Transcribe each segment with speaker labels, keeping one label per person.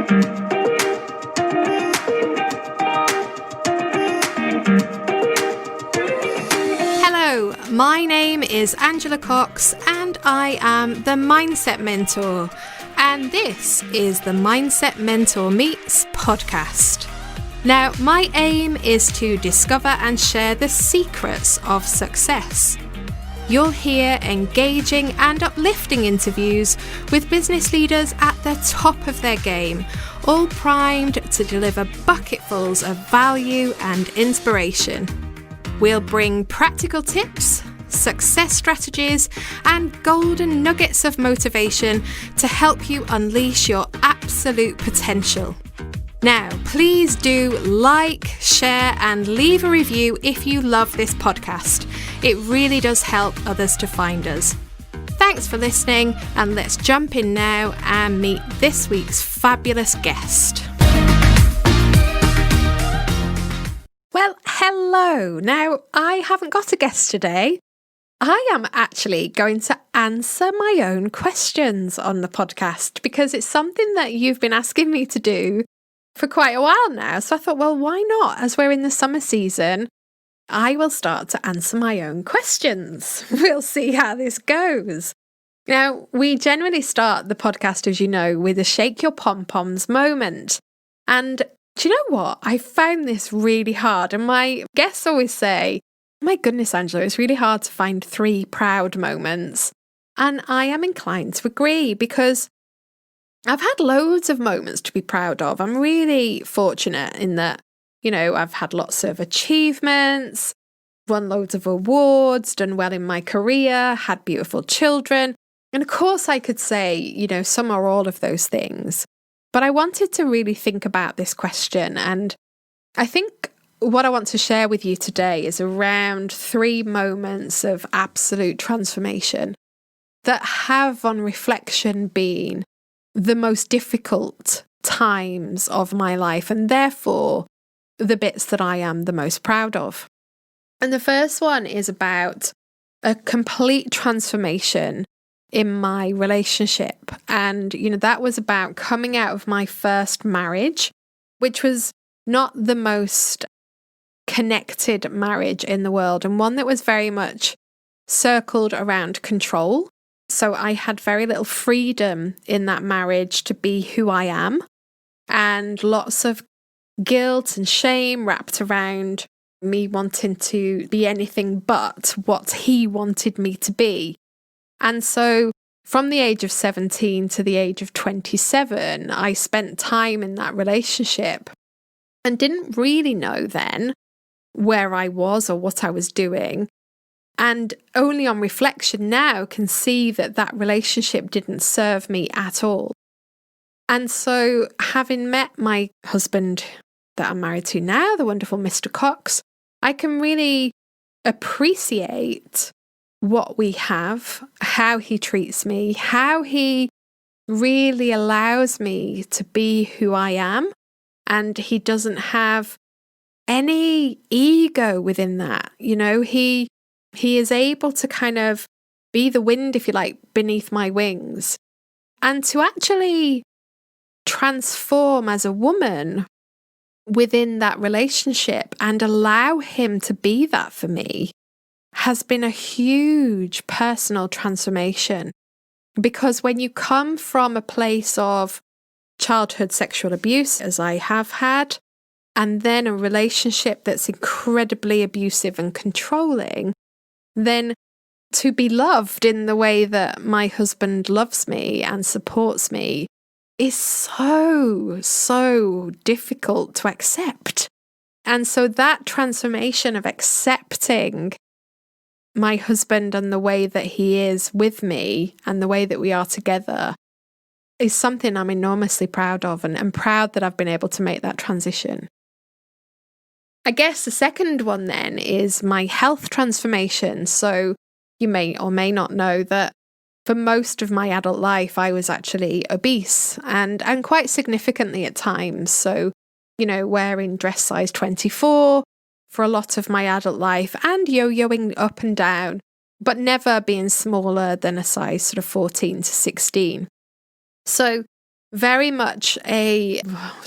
Speaker 1: Hello, my name is Angela Cox and I am the Mindset Mentor, and this is the Mindset Mentor Meets podcast. Now, my aim is to discover and share the secrets of success. You'll hear engaging and uplifting interviews with business leaders at the top of their game, all primed to deliver bucketfuls of value and inspiration. We'll bring practical tips, success strategies, and golden nuggets of motivation to help you unleash your absolute potential. Now, please do like, share, and leave a review if you love this podcast. It really does help others to find us. Thanks for listening, and let's jump in now and meet this week's fabulous guest. Well, hello. Now, I haven't got a guest today. I am actually going to answer my own questions on the podcast because it's something that you've been asking me to do for quite a while now. So I thought, well, why not? As we're in the summer season, I will start to answer my own questions. We'll see how this goes. Now, we generally start the podcast, as you know, with a shake your pom-poms moment. And do you know what? I found this really hard. And my guests always say, my goodness, Angela, it's really hard to find 3 proud moments. And I am inclined to agree because I've had loads of moments to be proud of. I'm really fortunate in that, you know, I've had lots of achievements, won loads of awards, done well in my career, had beautiful children. And of course, I could say, you know, some or all of those things. But I wanted to really think about this question. And I think what I want to share with you today is around 3 moments of absolute transformation that have, on reflection, been the most difficult times of my life, and therefore the bits that I am the most proud of. And the first one is about a complete transformation in my relationship. And, you know, that was about coming out of my first marriage, which was not the most connected marriage in the world, and one that was very much circled around control. So I had very little freedom in that marriage to be who I am, and lots of guilt and shame wrapped around me wanting to be anything but what he wanted me to be. And so from the age of 17 to the age of 27, I spent time in that relationship and didn't really know then where I was or what I was doing. And only on reflection now can see that that relationship didn't serve me at all. And so having met my husband that I'm married to now, the wonderful Mr. Cox, I can really appreciate what we have, how he treats me, how he really allows me to be who I am. And he doesn't have any ego within that. You know, he is able to kind of be the wind, if you like, beneath my wings, and to actually transform as a woman within that relationship and allow him to be that for me has been a huge personal transformation. Because when you come from a place of childhood sexual abuse, as I have had, and then a relationship that's incredibly abusive and controlling, then to be loved in the way that my husband loves me and supports me is so difficult to accept. And so that transformation of accepting my husband and the way that he is with me and the way that we are together is something I'm enormously proud of, and proud that I've been able to make that transition. I guess the second one then is my health transformation. So you may or may not know that for most of my adult life, I was actually obese and quite significantly at times. So, you know, wearing dress size 24 for a lot of my adult life and yo-yoing up and down, but never being smaller than a size sort of 14 to 16. So very much a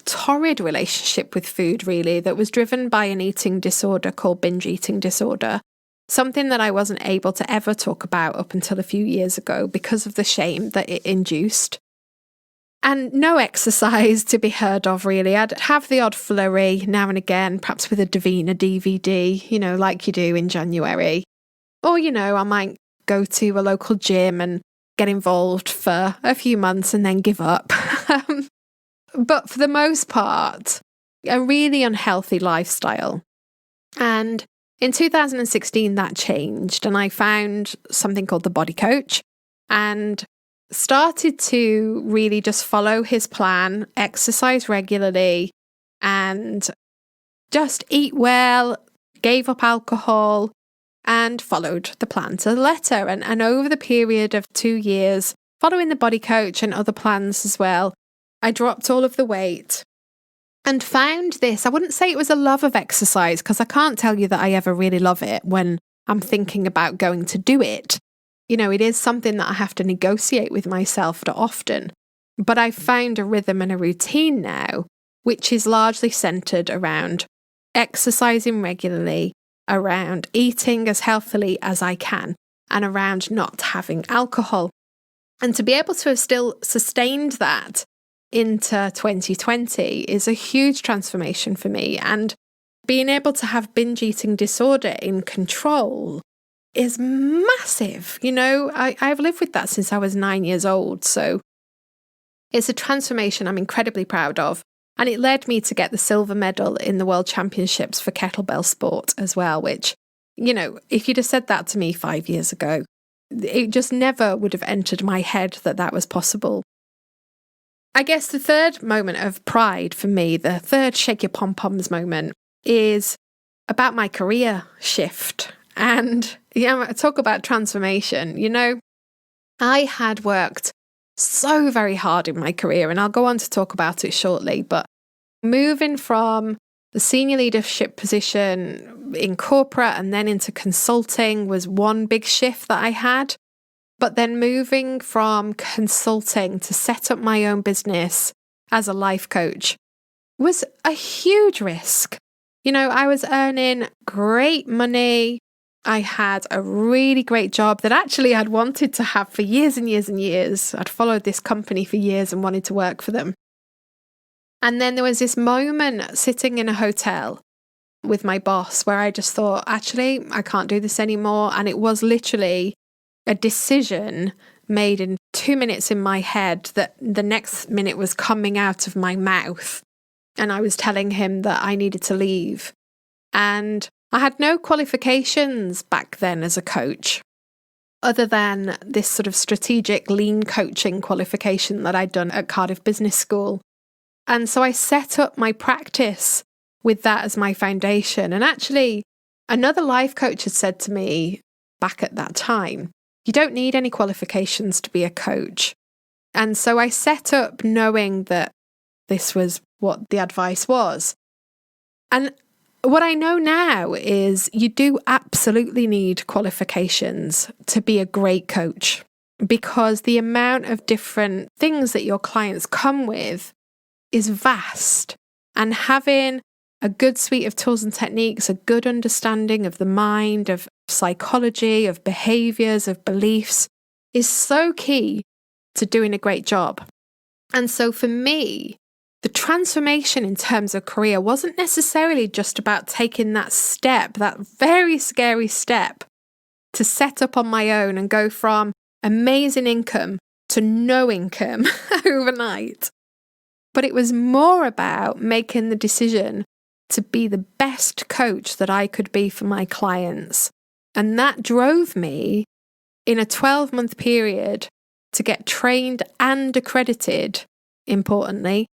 Speaker 1: torrid relationship with food, really, that was driven by an eating disorder called binge eating disorder. Something that I wasn't able to ever talk about up until a few years ago because of the shame that it induced. And no exercise to be heard of, really. I'd have the odd flurry now and again, perhaps with a Davina DVD, like you do in January. Or, I might go to a local gym and get involved for a few months and then give up. But for the most part, a really unhealthy lifestyle. And in 2016, that changed, and I found something called the Body Coach and started to really just follow his plan, exercise regularly, and just eat well, gave up alcohol, and followed the plan to the letter. And over the period of 2 years, following the Body Coach and other plans as well, I dropped all of the weight and found this. I wouldn't say it was a love of exercise, because I can't tell you that I ever really love it when I'm thinking about going to do it. It is something that I have to negotiate with myself often. But I've found a rhythm and a routine now, which is largely centered around exercising regularly, around eating as healthily as I can, and around not having alcohol. And to be able to have still sustained that into 2020 is a huge transformation for me. And being able to have binge eating disorder in control is massive. I've lived with that since I was 9 years old. So it's a transformation I'm incredibly proud of. And it led me to get the silver medal in the World Championships for kettlebell sport as well, which, if you'd have said that to me 5 years ago, it just never would have entered my head that that was possible. I guess the third moment of pride for me, the third shake your pom-poms moment, is about my career shift. And I talk about transformation. I had worked so very hard in my career, and I'll go on to talk about it shortly, but moving from the senior leadership position in corporate and then into consulting was one big shift that I had. But then moving from consulting to set up my own business as a life coach was a huge risk. I was earning great money. I had a really great job that actually I'd wanted to have for years and years and years. I'd followed this company for years and wanted to work for them. And then there was this moment sitting in a hotel with my boss where I just thought, actually, I can't do this anymore. And it was literally a decision made in 2 minutes in my head that the next minute was coming out of my mouth. And I was telling him that I needed to leave. And I had no qualifications back then as a coach, other than this sort of strategic lean coaching qualification that I'd done at Cardiff Business School. And so I set up my practice with that as my foundation. And actually, another life coach had said to me back at that time, you don't need any qualifications to be a coach. And so I set up knowing that this was what the advice was. And what I know now is you do absolutely need qualifications to be a great coach, because the amount of different things that your clients come with is vast. And having a good suite of tools and techniques, a good understanding of the mind, of psychology, of behaviours, of beliefs, is so key to doing a great job. And so for me, the transformation in terms of career wasn't necessarily just about taking that step, that very scary step, to set up on my own and go from amazing income to no income overnight. But it was more about making the decision to be the best coach that I could be for my clients. And that drove me in a 12-month period to get trained and accredited, importantly,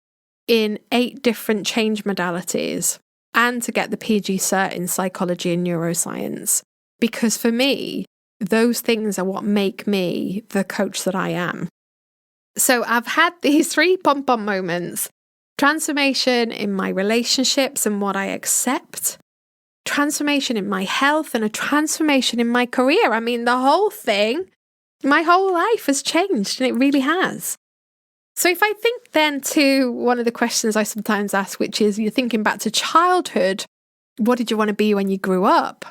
Speaker 1: in 8 different change modalities, and to get the PG cert in Psychology and Neuroscience. Because for me, those things are what make me the coach that I am. So I've had these 3 pom-pom moments: transformation in my relationships and what I accept, transformation in my health, and a transformation in my career. I mean, the whole thing, my whole life has changed, and it really has. So if I think then to one of the questions I sometimes ask, which is you're thinking back to childhood, what did you want to be when you grew up?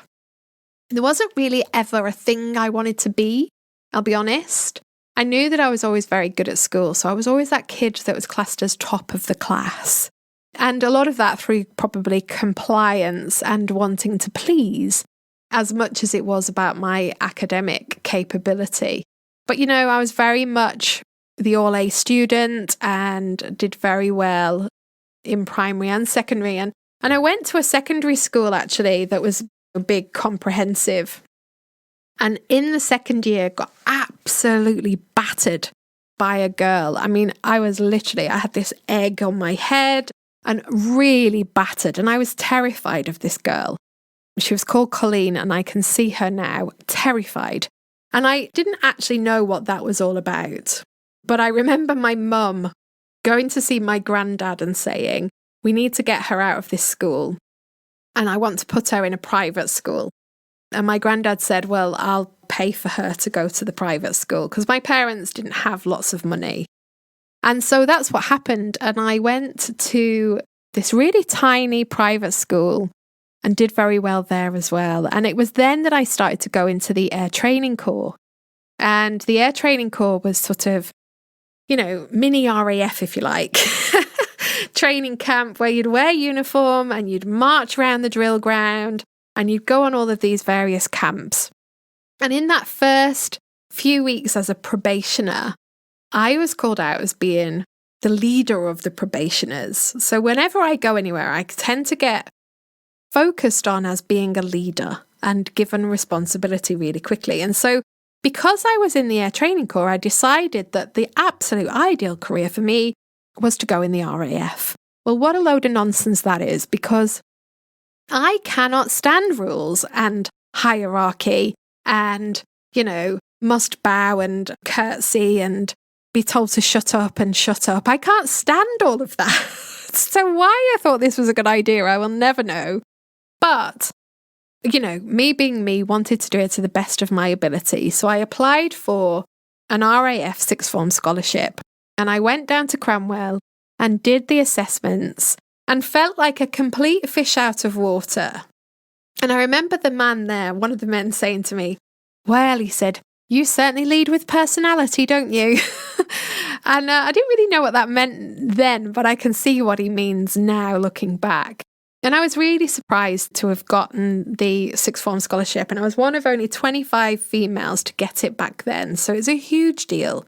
Speaker 1: There wasn't really ever a thing I wanted to be, I'll be honest. I knew that I was always very good at school, so I was always that kid that was classed as top of the class. And a lot of that through probably compliance and wanting to please, as much as it was about my academic capability. But, I was very much the all-A student and did very well in primary and secondary. And I went to a secondary school, actually, that was a big comprehensive. And in the second year, got absolutely battered by a girl. I mean, I had this egg on my head and really battered. And I was terrified of this girl. She was called Colleen, and I can see her now, terrified. And I didn't actually know what that was all about. But I remember my mum going to see my granddad and saying, we need to get her out of this school. And I want to put her in a private school. And my granddad said, well, I'll pay for her to go to the private school because my parents didn't have lots of money. And so that's what happened. And I went to this really tiny private school and did very well there as well. And it was then that I started to go into the Air Training Corps. And the Air Training Corps was sort of, mini RAF, if you like, training camp where you'd wear uniform and you'd march around the drill ground and you'd go on all of these various camps. And in that first few weeks as a probationer, I was called out as being the leader of the probationers. So whenever I go anywhere, I tend to get focused on as being a leader and given responsibility really quickly. And so because I was in the Air Training Corps, I decided that the absolute ideal career for me was to go in the RAF. Well, what a load of nonsense that is, because I cannot stand rules and hierarchy and, must bow and curtsy and be told to shut up and shut up. I can't stand all of that. So why I thought this was a good idea, I will never know. But me being me, wanted to do it to the best of my ability. So I applied for an RAF sixth form scholarship and I went down to Cranwell and did the assessments and felt like a complete fish out of water. And I remember the man there, one of the men saying to me, well, he said, you certainly lead with personality, don't you? And I didn't really know what that meant then, but I can see what he means now looking back. And I was really surprised to have gotten the sixth form scholarship. And I was one of only 25 females to get it back then. So it was a huge deal.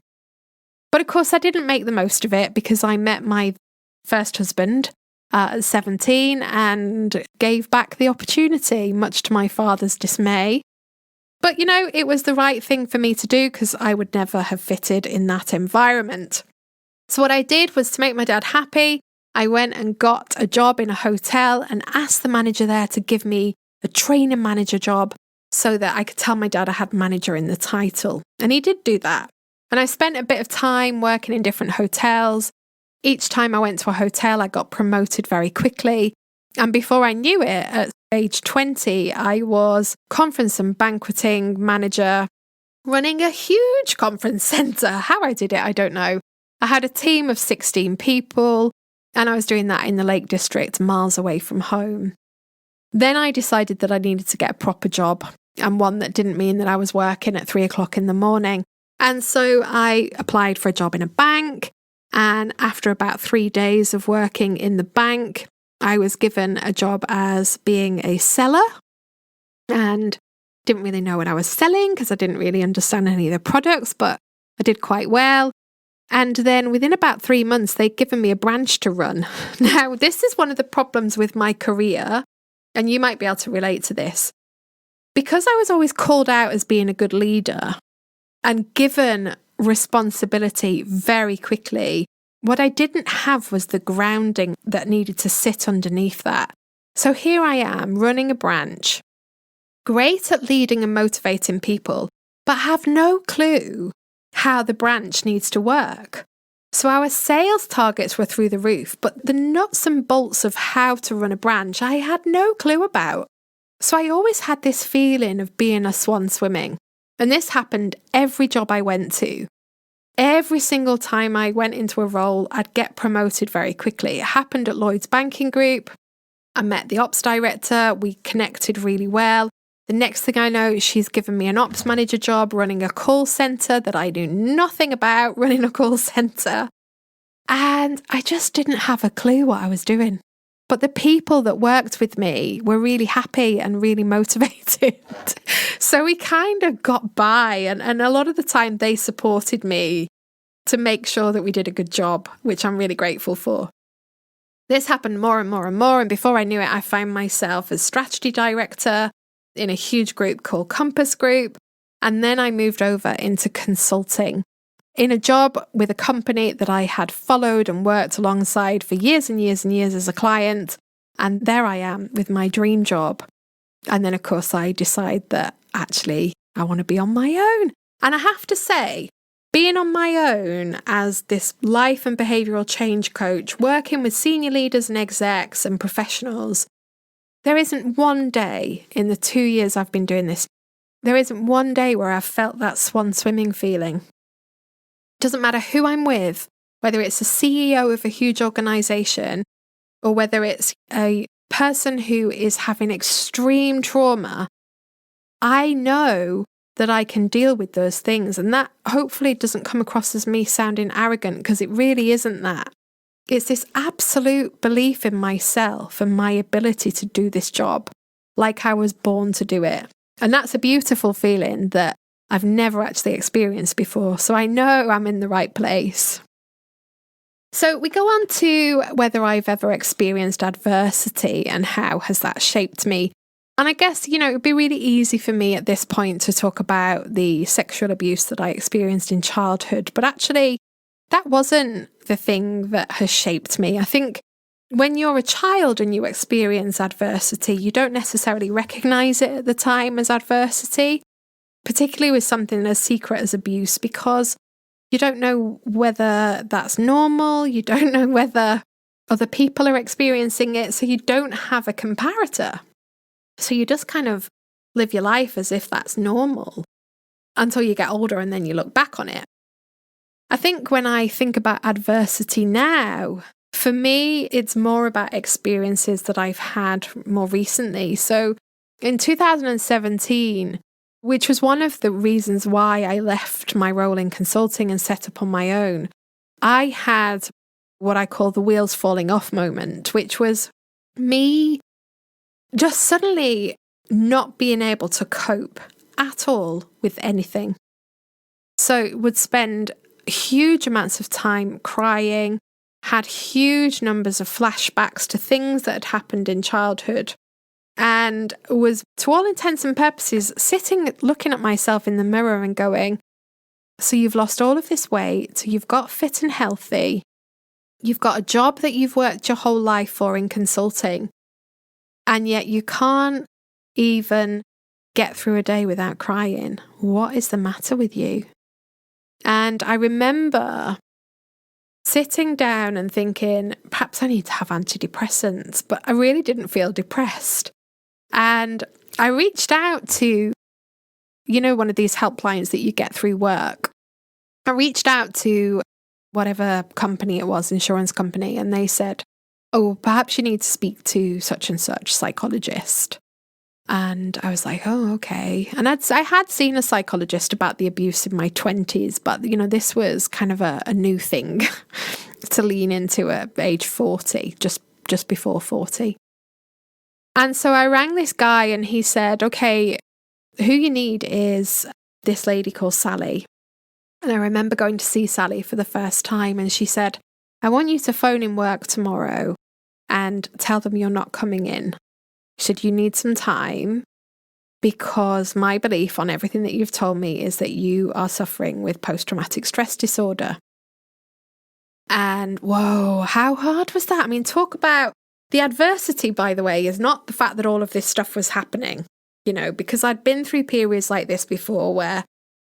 Speaker 1: But of course, I didn't make the most of it because I met my first husband at 17 and gave back the opportunity, much to my father's dismay. But, it was the right thing for me to do because I would never have fitted in that environment. So what I did was to make my dad happy. I went and got a job in a hotel and asked the manager there to give me a training manager job so that I could tell my dad I had manager in the title. And he did do that. And I spent a bit of time working in different hotels. Each time I went to a hotel, I got promoted very quickly. And before I knew it, at age 20, I was conference and banqueting manager, running a huge conference centre. How I did it, I don't know. I had a team of 16 people. And I was doing that in the Lake District, miles away from home. Then I decided that I needed to get a proper job and one that didn't mean that I was working at 3:00 in the morning. And so I applied for a job in a bank. And after about 3 days of working in the bank, I was given a job as being a seller and didn't really know what I was selling because I didn't really understand any of the products, but I did quite well. And then within about 3 months, they'd given me a branch to run. Now, this is one of the problems with my career, and you might be able to relate to this. Because I was always called out as being a good leader and given responsibility very quickly, what I didn't have was the grounding that needed to sit underneath that. So here I am running a branch, great at leading and motivating people, but have no clue how the branch needs to work. So our sales targets were through the roof, but the nuts and bolts of how to run a branch, I had no clue about. So I always had this feeling of being a swan swimming. And this happened every job I went to. Every single time I went into a role, I'd get promoted very quickly. It happened at Lloyd's Banking Group. I met the ops director. We connected really well. The next thing I know, she's given me an ops manager job running a call centre that I knew nothing about, running a call centre. And I just didn't have a clue what I was doing. But the people that worked with me were really happy and really motivated. So we kind of got by. And a lot of the time they supported me to make sure that we did a good job, which I'm really grateful for. This happened more and more and more. And before I knew it, I found myself as strategy director in a huge group called Compass Group. And then I moved over into consulting in a job with a company that I had followed and worked alongside for years and years and years as a client. And there I am with my dream job. And then, of course, I decide that actually I want to be on my own. And I have to say, being on my own as this life and behavioural change coach, working with senior leaders and execs and professionals, there isn't one day in the 2 years I've been doing this, there isn't one day where I've felt that swan swimming feeling. Doesn't matter who I'm with, whether it's a CEO of a huge organisation or whether it's a person who is having extreme trauma, I know that I can deal with those things. And that hopefully doesn't come across as me sounding arrogant, because it really isn't that. It's this absolute belief in myself and my ability to do this job like I was born to do it. And that's a beautiful feeling that I've never actually experienced before. So I know I'm in the right place. So we go on to whether I've ever experienced adversity and how has that shaped me. And I guess, it would be really easy for me at this point to talk about the sexual abuse that I experienced in childhood. But actually, that wasn't the thing that has shaped me. I think when you're a child and you experience adversity, you don't necessarily recognise it at the time as adversity, particularly with something as secret as abuse, because you don't know whether that's normal, you don't know whether other people are experiencing it, so you don't have a comparator. So you just kind of live your life as if that's normal until you get older and then you look back on it. I think when I think about adversity now, for me, it's more about experiences that I've had more recently. So in 2017, which was one of the reasons why I left my role in consulting and set up on my own, I had what I call the wheels falling off moment, which was me just suddenly not being able to cope at all with anything. So would spend huge amounts of time crying, had huge numbers of flashbacks to things that had happened in childhood, and was, to all intents and purposes, sitting looking at myself in the mirror and going, so you've lost all of this weight, you've got fit and healthy, you've got a job that you've worked your whole life for in consulting, and yet you can't even get through a day without crying. What is the matter with you? And I remember sitting down and thinking, perhaps I need to have antidepressants, but I really didn't feel depressed. And I reached out to, one of these helplines that you get through work. I reached out to whatever company it was, insurance company, and they said, oh, perhaps you need to speak to such and such psychologist. And I was like, oh, okay. And I had seen a psychologist about the abuse in my 20s, but, this was kind of a new thing to lean into at age 40, just before 40. And so I rang this guy and he said, okay, who you need is this lady called Sally. And I remember going to see Sally for the first time and she said, I want you to phone in work tomorrow and tell them you're not coming in. She said, you need some time because my belief on everything that you've told me is that you are suffering with post-traumatic stress disorder. And whoa, how hard was that? I mean, talk about the adversity, by the way, is not the fact that all of this stuff was happening, because I'd been through periods like this before where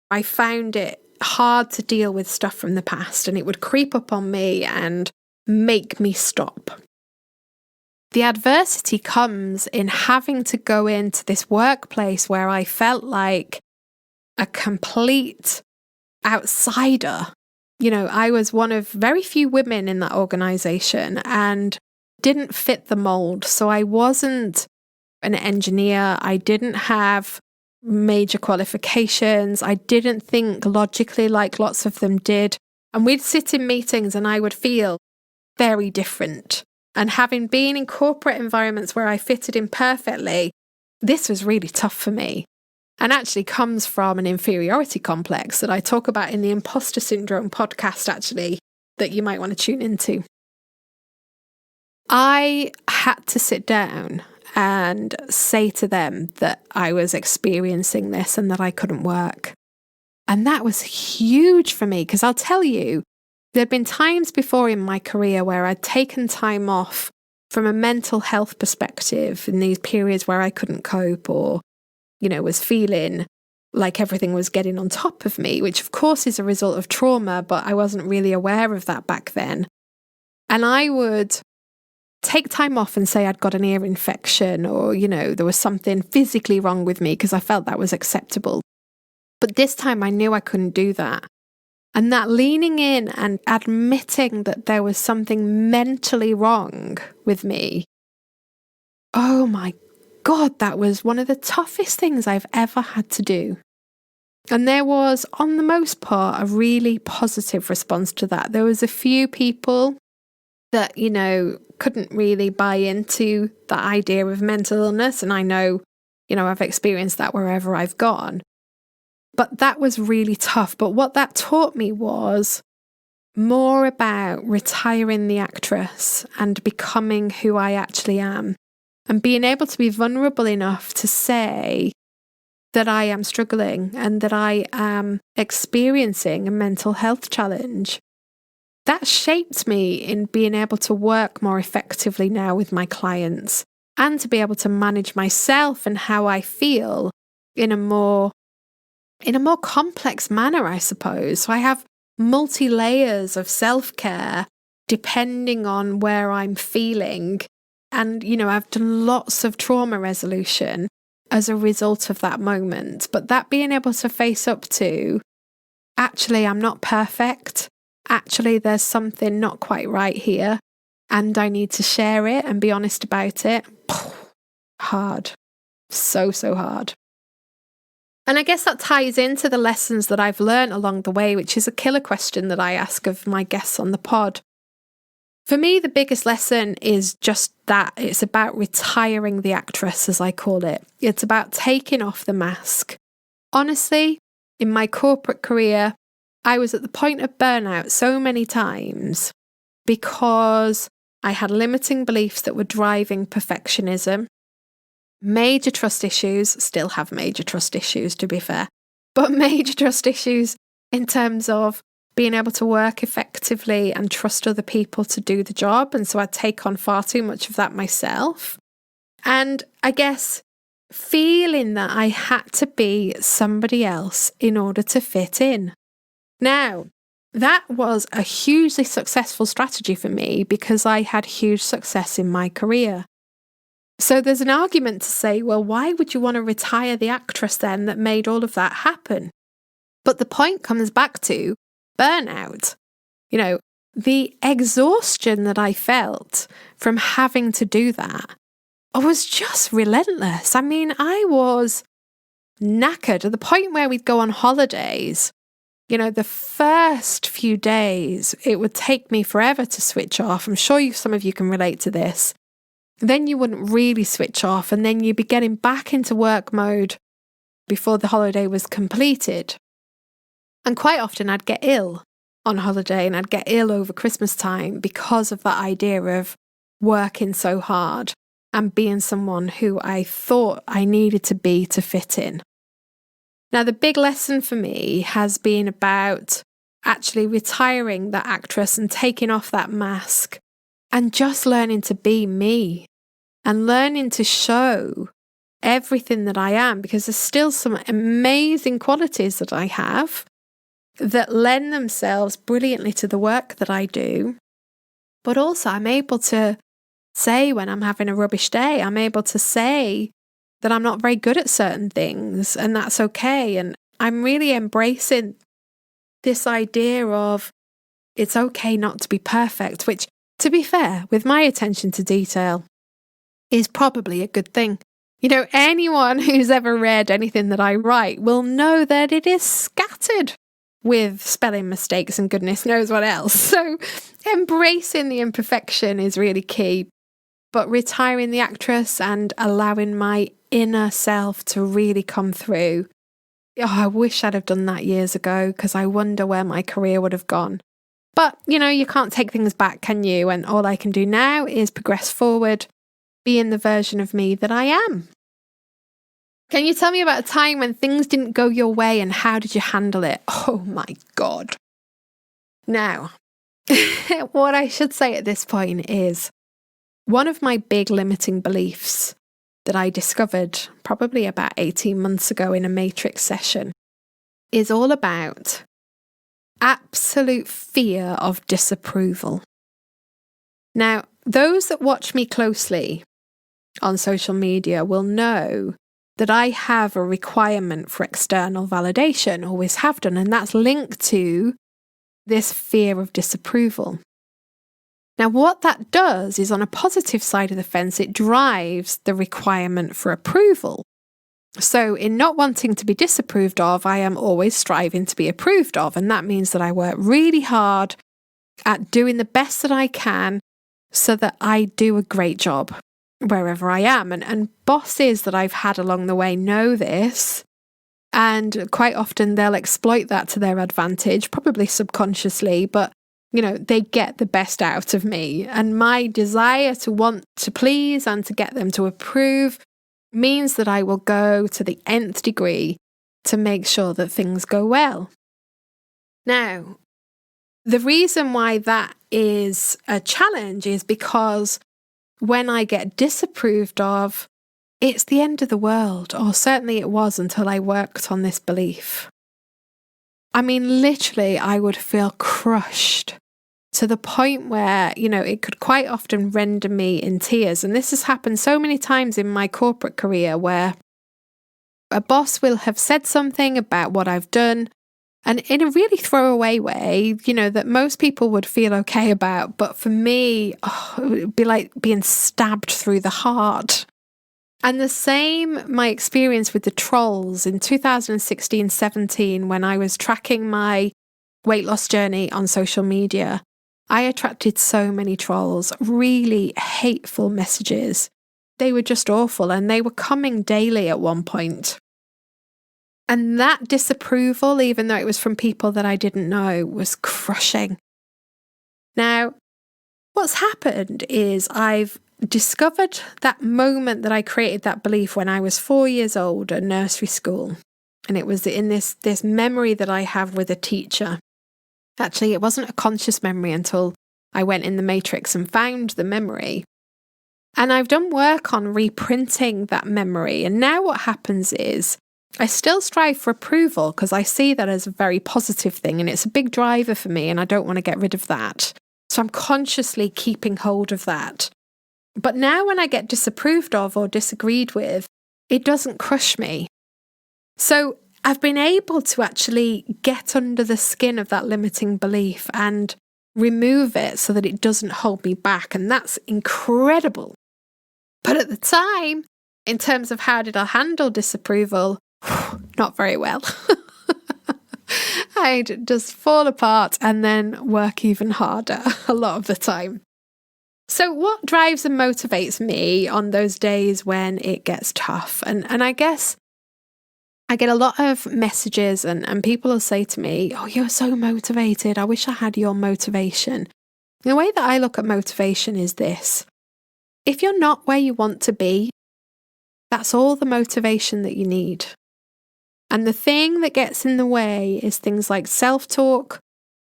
Speaker 1: I found it hard to deal with stuff from the past and it would creep up on me and make me stop. The adversity comes in having to go into this workplace where I felt like a complete outsider I was one of very few women in that organization and didn't fit the mold. So I wasn't an engineer. I didn't have major qualifications. I didn't think logically like lots of them did. And we'd sit in meetings and I would feel very different. And having been in corporate environments where I fitted in perfectly, this was really tough for me. And actually comes from an inferiority complex that I talk about in the Imposter Syndrome podcast, actually, that you might want to tune into. I had to sit down and say to them that I was experiencing this and that I couldn't work. And that was huge for me, because I'll tell you, there'd been times before in my career where I'd taken time off from a mental health perspective in these periods where I couldn't cope or was feeling like everything was getting on top of me, which of course is a result of trauma, but I wasn't really aware of that back then. And I would take time off and say I'd got an ear infection or, there was something physically wrong with me because I felt that was acceptable. But this time I knew I couldn't do that. And that leaning in and admitting that there was something mentally wrong with me, oh my God, that was one of the toughest things I've ever had to do. And there was, on the most part, a really positive response to that. There was a few people that, couldn't really buy into the idea of mental illness. And I know, I've experienced that wherever I've gone. But that was really tough. But what that taught me was more about retiring the actress and becoming who I actually am. And being able to be vulnerable enough to say that I am struggling and that I am experiencing a mental health challenge. That shaped me in being able to work more effectively now with my clients and to be able to manage myself and how I feel in a more complex manner, I suppose. So I have multi-layers of self-care depending on where I'm feeling. And, I've done lots of trauma resolution as a result of that moment. But that being able to face up to, actually, I'm not perfect. Actually, there's something not quite right here. And I need to share it and be honest about it. Hard. So hard. And I guess that ties into the lessons that I've learned along the way, which is a killer question that I ask of my guests on the pod. For me, the biggest lesson is just that. It's about retiring the actress, as I call it. It's about taking off the mask. Honestly, in my corporate career, I was at the point of burnout so many times because I had limiting beliefs that were driving perfectionism, major trust issues, still have major trust issues to be fair, but major trust issues in terms of being able to work effectively and trust other people to do the job. And so I'd take on far too much of that myself. And I guess feeling that I had to be somebody else in order to fit in. Now, that was a hugely successful strategy for me because I had huge success in my career. So there's an argument to say, well, why would you want to retire the actress then that made all of that happen? But the point comes back to burnout. The exhaustion that I felt from having to do that was just relentless. I mean, I was knackered at the point where we'd go on holidays. The first few days, it would take me forever to switch off. I'm sure some of you can relate to this. Then you wouldn't really switch off, and then you'd be getting back into work mode before the holiday was completed. And quite often I'd get ill on holiday, and I'd get ill over Christmas time because of that idea of working so hard and being someone who I thought I needed to be to fit in. Now, the big lesson for me has been about actually retiring that actress and taking off that mask and just learning to be me and learning to show everything that I am, because there's still some amazing qualities that I have that lend themselves brilliantly to the work that I do. But also I'm able to say when I'm having a rubbish day, I'm able to say that I'm not very good at certain things, and that's okay. And I'm really embracing this idea of it's okay not to be perfect, which, to be fair, with my attention to detail, is probably a good thing. Anyone who's ever read anything that I write will know that it is scattered with spelling mistakes and goodness knows what else. So embracing the imperfection is really key. But retiring the actress and allowing my inner self to really come through, I wish I'd have done that years ago, because I wonder where my career would have gone. But, you can't take things back, can you? And all I can do now is progress forward, being the version of me that I am. Can you tell me about a time when things didn't go your way and how did you handle it? Oh my God. Now, what I should say at this point is one of my big limiting beliefs that I discovered probably about 18 months ago in a matrix session is all about absolute fear of disapproval. Now, those that watch me closely on social media will know that I have a requirement for external validation, always have done, and that's linked to this fear of disapproval. Now, what that does is, on a positive side of the fence, it drives the requirement for approval. So in not wanting to be disapproved of, I am always striving to be approved of, and that means that I work really hard at doing the best that I can so that I do a great job wherever I am. And bosses that I've had along the way know this, and quite often they'll exploit that to their advantage, probably subconsciously, but they get the best out of me. And my desire to want to please and to get them to approve means that I will go to the nth degree to make sure that things go well. Now, the reason why that is a challenge is because when I get disapproved of, it's the end of the world, or certainly it was until I worked on this belief. I mean, literally, I would feel crushed to the point where, it could quite often render me in tears. And this has happened so many times in my corporate career where a boss will have said something about what I've done, and in a really throwaway way, that most people would feel okay about. But for me, it would be like being stabbed through the heart. And the same, my experience with the trolls in 2016-17, when I was tracking my weight loss journey on social media. I attracted so many trolls, really hateful messages. They were just awful, and they were coming daily at one point. And that disapproval, even though it was from people that I didn't know, was crushing. Now, what's happened is I've discovered that moment that I created that belief when I was 4 years old at nursery school. And it was in this memory that I have with a teacher. Actually, it wasn't a conscious memory until I went in the matrix and found the memory. And I've done work on reprinting that memory. And now what happens is I still strive for approval because I see that as a very positive thing, and it's a big driver for me, and I don't want to get rid of that. So I'm consciously keeping hold of that. But now when I get disapproved of or disagreed with, it doesn't crush me. So I've been able to actually get under the skin of that limiting belief and remove it so that it doesn't hold me back. And that's incredible. But at the time, in terms of how did I handle disapproval, not very well. I'd just fall apart and then work even harder a lot of the time. So what drives and motivates me on those days when it gets tough? And I guess I get a lot of messages and people will say to me, "Oh, you're so motivated. I wish I had your motivation." The way that I look at motivation is this. If you're not where you want to be, that's all the motivation that you need. And the thing that gets in the way is things like self-talk,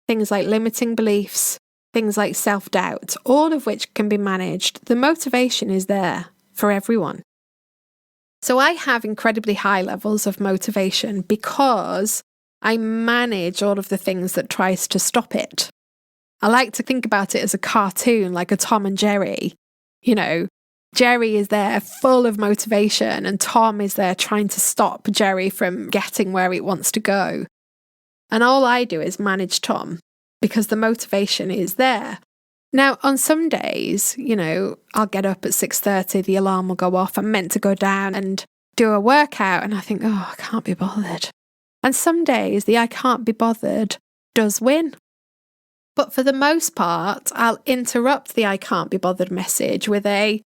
Speaker 1: things like limiting beliefs, things like self-doubt, all of which can be managed. The motivation is there for everyone. So I have incredibly high levels of motivation because I manage all of the things that tries to stop it. I like to think about it as a cartoon, like a Tom and Jerry. Jerry is there full of motivation and Tom is there trying to stop Jerry from getting where it wants to go. And all I do is manage Tom. because the motivation is there. Now, on some days, I'll get up at 6:30, the alarm will go off. I'm meant to go down and do a workout, and I think, I can't be bothered. And some days, the I can't be bothered does win. But for the most part, I'll interrupt the I can't be bothered message with I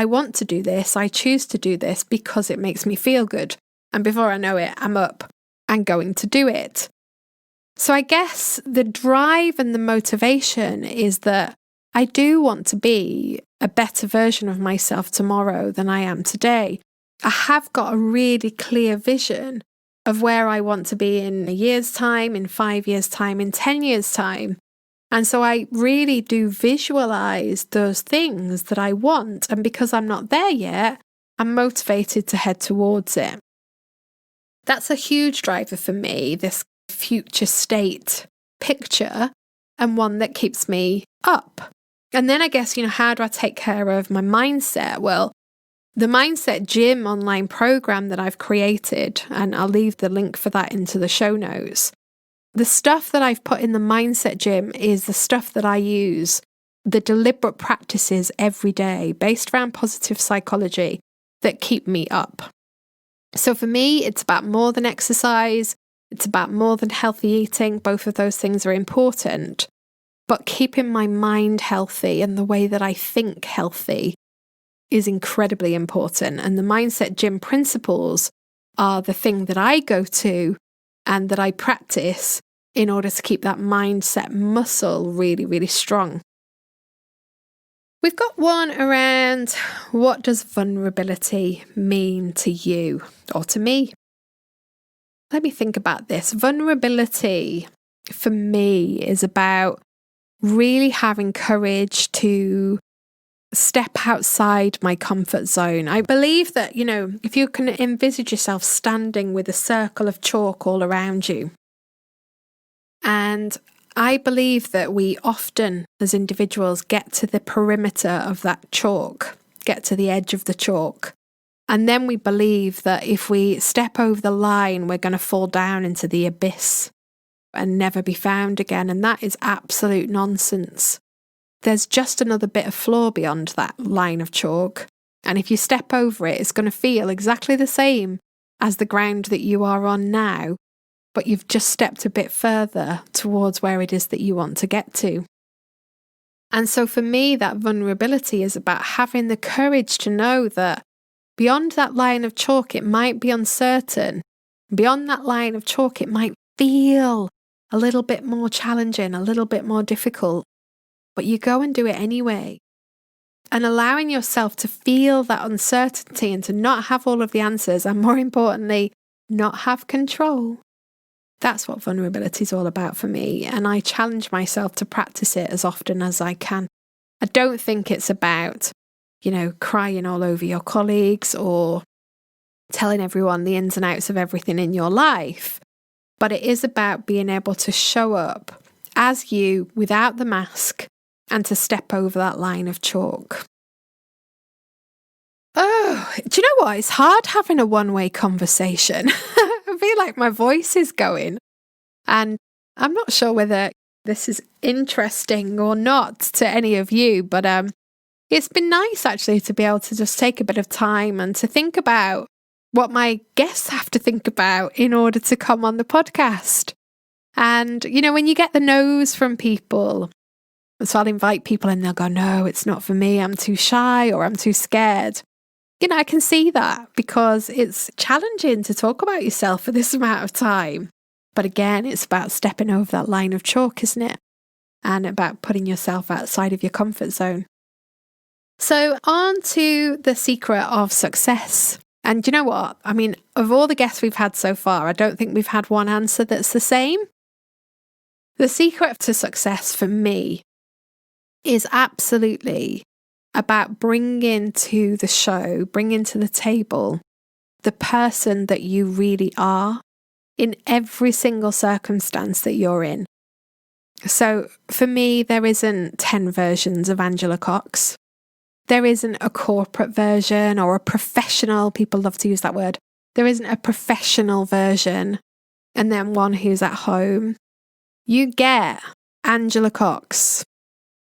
Speaker 1: want to do this, I choose to do this because it makes me feel good. And before I know it, I'm up and going to do it. So I guess the drive and the motivation is that I do want to be a better version of myself tomorrow than I am today. I have got a really clear vision of where I want to be in a year's time, in 5 years' time, in 10 years' time. And so I really do visualize those things that I want. And because I'm not there yet, I'm motivated to head towards it. That's a huge driver for me, this future state picture, and one that keeps me up. And then I guess, how do I take care of my mindset? Well, the Mindset Gym online program that I've created, and I'll leave the link for that into the show notes. The stuff that I've put in the Mindset Gym is the stuff that I use, the deliberate practices every day based around positive psychology that keep me up. So for me, it's about more than exercise. It's about more than healthy eating. Both of those things are important. But keeping my mind healthy and the way that I think healthy is incredibly important. And the Mindset Gym principles are the thing that I go to and that I practice in order to keep that mindset muscle really, really strong. We've got one around, what does vulnerability mean to you or to me? Let me think about this. Vulnerability for me is about really having courage to step outside my comfort zone. I believe that, if you can envisage yourself standing with a circle of chalk all around you, and I believe that we often, as individuals, get to the perimeter of that chalk, get to the edge of the chalk, and then we believe that if we step over the line, we're going to fall down into the abyss and never be found again. And that is absolute nonsense. There's just another bit of floor beyond that line of chalk. And if you step over it, it's going to feel exactly the same as the ground that you are on now, but you've just stepped a bit further towards where it is that you want to get to. And so for me, that vulnerability is about having the courage to know that beyond that line of chalk, it might be uncertain. Beyond that line of chalk, it might feel a little bit more challenging, a little bit more difficult, but you go and do it anyway. And allowing yourself to feel that uncertainty and to not have all of the answers, and more importantly, not have control. That's what vulnerability is all about for me. And I challenge myself to practice it as often as I can. I don't think it's about, crying all over your colleagues or telling everyone the ins and outs of everything in your life. But it is about being able to show up as you without the mask and to step over that line of chalk. Oh, do you know what? It's hard having a one-way conversation. I feel like my voice is going. And I'm not sure whether this is interesting or not to any of you, but it's been nice actually to be able to just take a bit of time and to think about what my guests have to think about in order to come on the podcast. And, when you get the no's from people, so I'll invite people and they'll go, no, it's not for me. I'm too shy or I'm too scared. I can see that because it's challenging to talk about yourself for this amount of time. But again, it's about stepping over that line of chalk, isn't it? And about putting yourself outside of your comfort zone. So on to the secret of success. And you know what? I mean, of all the guests we've had so far, I don't think we've had one answer that's the same. The secret to success for me is absolutely about bringing to the show, bringing to the table the person that you really are in every single circumstance that you're in. So for me, there isn't 10 versions of Angela Cox. There isn't a corporate version or a professional, people love to use that word. There isn't a professional version and then one who's at home. You get Angela Cox.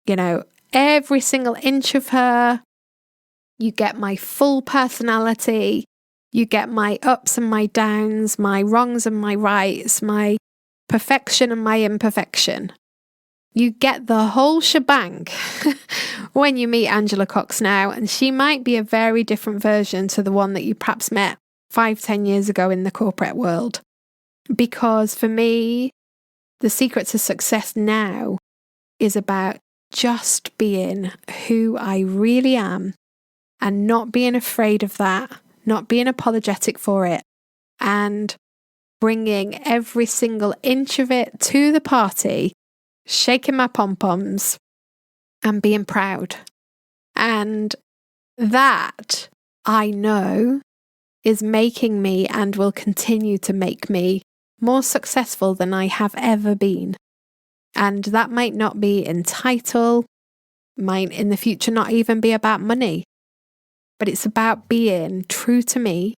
Speaker 1: You know, every single inch of her. You get my full personality. You get my ups and my downs, my wrongs and my rights, my perfection and my imperfection. You get the whole shebang when you meet Angela Cox now, and she might be a very different version to the one that you perhaps met 5-10 years ago in the corporate world. Because for me, the secret to success now is about just being who I really am and not being afraid of that, not being apologetic for it, and bringing every single inch of it to the party, shaking my pom-poms and being proud. And that, I know, is making me and will continue to make me more successful than I have ever been. And that might not be in title, might in the future not even be about money, but it's about being true to me.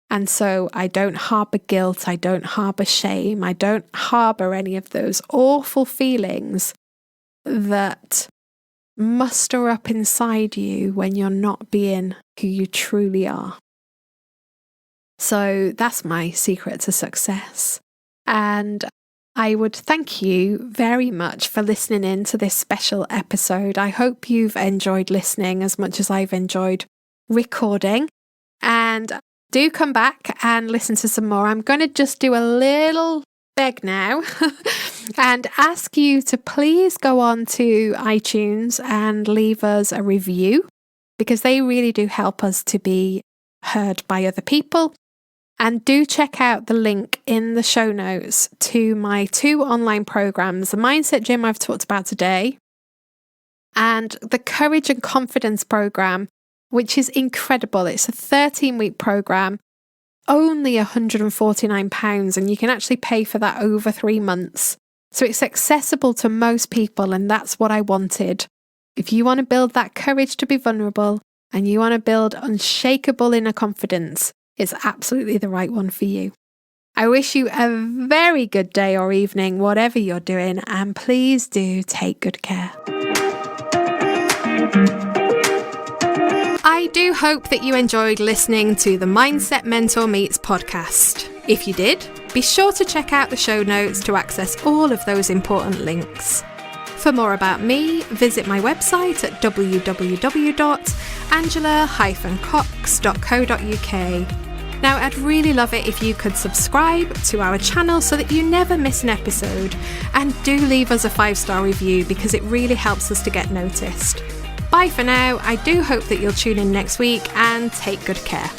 Speaker 1: And so I don't harbour guilt, I don't harbour shame, I don't harbour any of those awful feelings that muster up inside you when you're not being who you truly are. So that's my secret to success. And I would thank you very much for listening in to this special episode. I hope you've enjoyed listening as much as I've enjoyed recording. And do come back and listen to some more. I'm going to just do a little beg now and ask you to please go on to iTunes and leave us a review, because they really do help us to be heard by other people. And do check out the link in the show notes to my 2 online programs, the Mindset Gym I've talked about today, and the Courage and Confidence program, which is incredible. It's a 13-week program, only £149, and you can actually pay for that over 3 months. So it's accessible to most people, and that's what I wanted. If you want to build that courage to be vulnerable and you want to build unshakable inner confidence, it's absolutely the right one for you. I wish you a very good day or evening, whatever you're doing, and please do take good care. I do hope that you enjoyed listening to the Mindset Mentor Meets podcast. If you did, be sure to check out the show notes to access all of those important links. For more about me, visit my website at www.angela-cox.co.uk. Now, I'd really love it if you could subscribe to our channel so that you never miss an episode, and do leave us a 5-star review because it really helps us to get noticed. Bye for now. I do hope that you'll tune in next week and take good care.